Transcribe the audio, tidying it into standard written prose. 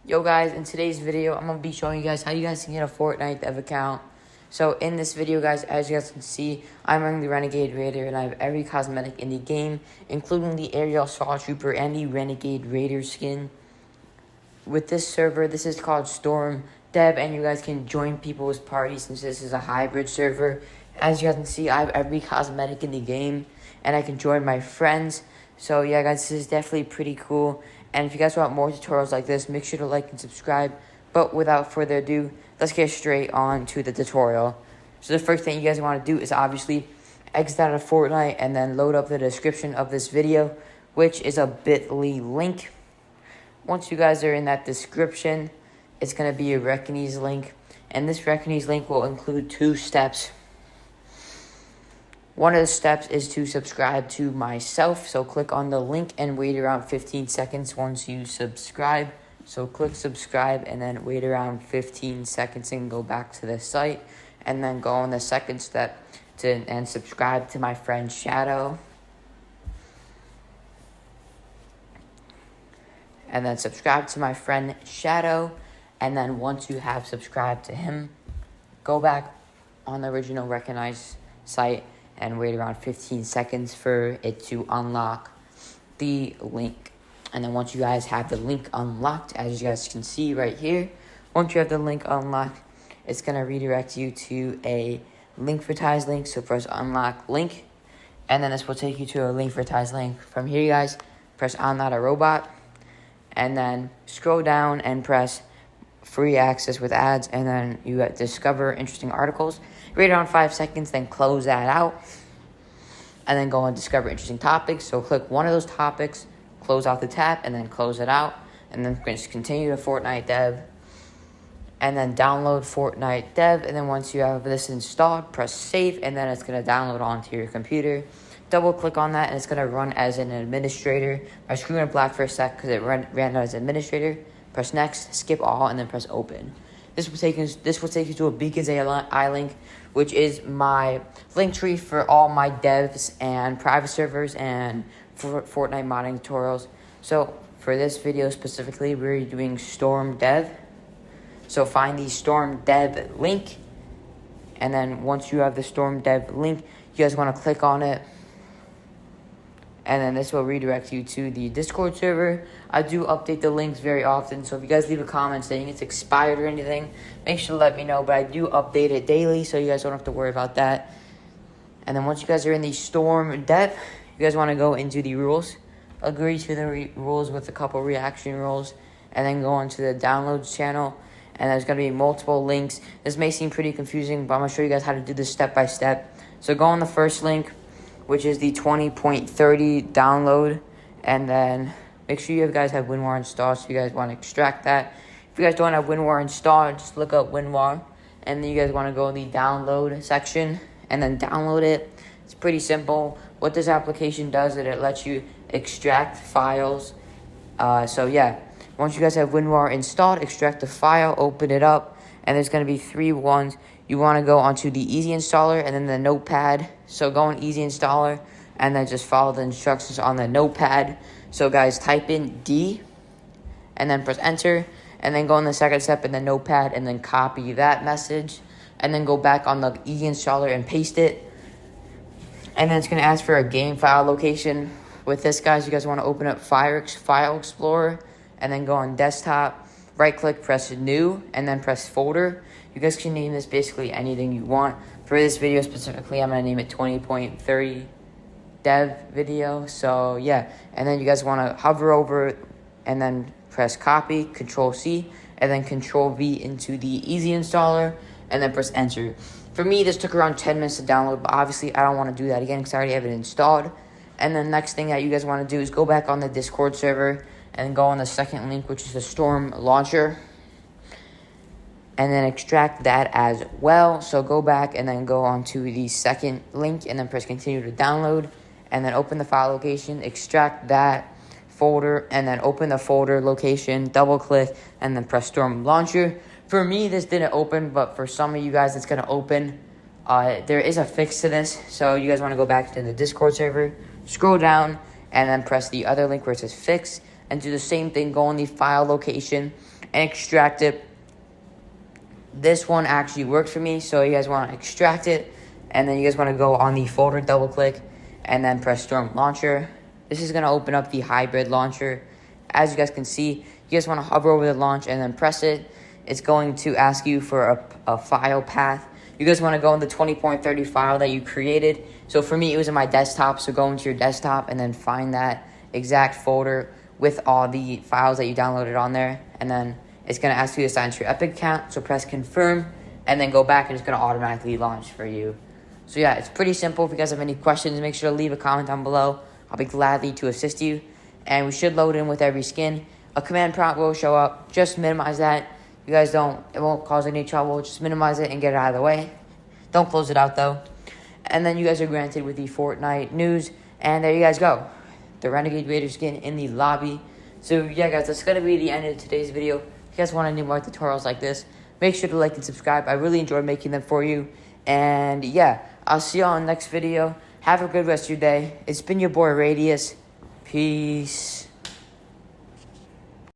Yo guys, in today's video, I'm going to be showing you guys how you guys can get a Fortnite dev account. So in this video guys, as you guys can see, I'm wearing the Renegade Raider and I have every cosmetic in the game, including the Aerial Assault Trooper and the Renegade Raider skin. With this server, this is called StormFN, and you guys can join people's parties since this is a hybrid server. As you guys can see, I have every cosmetic in the game, and I can join my friends. So yeah guys, this is definitely pretty cool. And if you guys want more tutorials like this, make sure to like and subscribe. But without further ado, let's get straight on to the tutorial. So the first thing you guys want to do is obviously exit out of Fortnite and then load up the description of this video, which is a bit.ly link. Once you guys are in that description, it's going to be a Recognize link. And this Recognize link will include 2 steps. One of the steps is to subscribe to myself. So click on the link and wait around 15 seconds once you subscribe. So click subscribe and then wait around 15 seconds and go back to the site. And then go on the second step and subscribe to my friend Shadow. And then subscribe to my friend Shadow. And then once you have subscribed to him, go back on the original Recognize site and wait around 15 seconds for it to unlock the link. And then once you guys have the link unlocked, as you guys can see right here, once you have the link unlocked, it's going to redirect you to a link-vertise link. So press unlock link, and then this will take you to a link-vertise link. From here, you guys, press I'm not a robot, and then scroll down and press free access with ads, and then you discover interesting articles. Wait around 5 seconds, then close that out, and then go and discover interesting topics. So click one of those topics, close out the tab, and then close it out, and then just continue to Fortnite dev, and then download Fortnite dev. And then once you have this installed, press save, and then it's going to download onto your computer. Double click on that, and it's going to run as an administrator. My screen went black for a sec because it ran as administrator. Press next, skip all, and then press open. This will take you to a Beacons AI link, which is my link tree for all my devs and private servers and for Fortnite modding tutorials. So for this video specifically, we're doing Storm Dev. So find the Storm Dev link, and then once you have the Storm Dev link, you guys want to click on it. And then this will redirect you to the Discord server. I do update the links very often, so if you guys leave a comment saying it's expired or anything, make sure to let me know. But I do update it daily, so you guys don't have to worry about that. And then once you guys are in the Storm Dev, you guys want to go into the rules. Agree to the rules with a couple reaction rules, and then go onto the downloads channel. And there's going to be multiple links. This may seem pretty confusing, but I'm going to show you guys how to do this step by step. So go on the first link, which is the 20.30 download, and then make sure you guys have WinRAR installed, so you guys want to extract that. If you guys don't have WinRAR installed, just look up WinRAR, and then you guys want to go in the download section, and then download it. It's pretty simple. What this application does is it lets you extract files. So yeah, once you guys have WinRAR installed, extract the file, open it up, and there's going to be 3 ones. You want to go onto the easy installer and then the notepad. So go on easy installer and then just follow the instructions on the notepad. So guys, type in D and then press enter, and then go on the second step in the notepad and then copy that message, and then go back on the easy installer and paste it. And then it's going to ask for a game file location. With this, guys, you guys want to open up File Explorer and then go on desktop, right click, press new, and then press folder. You guys can name this basically anything you want. For this video specifically, I'm going to name it 20.30 dev video. So yeah, and then you guys want to hover over and then press copy, Control C, and then Control V into the easy installer, and then press enter. For me, this took around 10 minutes to download, but obviously I don't want to do that again because I already have it installed. And then next thing that you guys want to do is go back on the Discord server and go on the second link, which is the Storm Launcher, and then extract that as well. So go back and then go on to the second link and then press continue to download, and then open the file location, extract that folder, and then open the folder location, double click, and then press Storm Launcher. For me, this didn't open, but for some of you guys, it's going to open. There is a fix to this, so you guys want to go back to the Discord server, scroll down, and then press the other link where it says fix, and do the same thing. Go on the file location and extract it. This one actually worked for me, so you guys want to extract it, and then you guys want to go on the folder, double click, and then press Storm Launcher. This is going to open up the hybrid launcher. As you guys can see, you guys want to hover over the launch and then press it. It's going to ask you for a file path. You guys want to go in the 20.30 file that you created. So for me, it was in my desktop, so go into your desktop and then find that exact folder with all the files that you downloaded on there, and then it's going to ask you to sign to your Epic account, so press confirm, and then go back, and it's going to automatically launch for you. So yeah, it's pretty simple. If you guys have any questions, make sure to leave a comment down below. I'll be gladly to assist you, and we should load in with every skin. A command prompt will show up. Just minimize that. You guys it won't cause any trouble. Just minimize it and get it out of the way. Don't close it out, though. And then you guys are granted with the Fortnite news, and there you guys go. The Renegade Raider skin in the lobby. So yeah, guys, that's going to be the end of today's video. If you guys want any more tutorials like this, make sure to like and subscribe. I really enjoy making them for you. And yeah, I'll see y'all in the next video. Have a good rest of your day. It's been your boy Radius. Peace.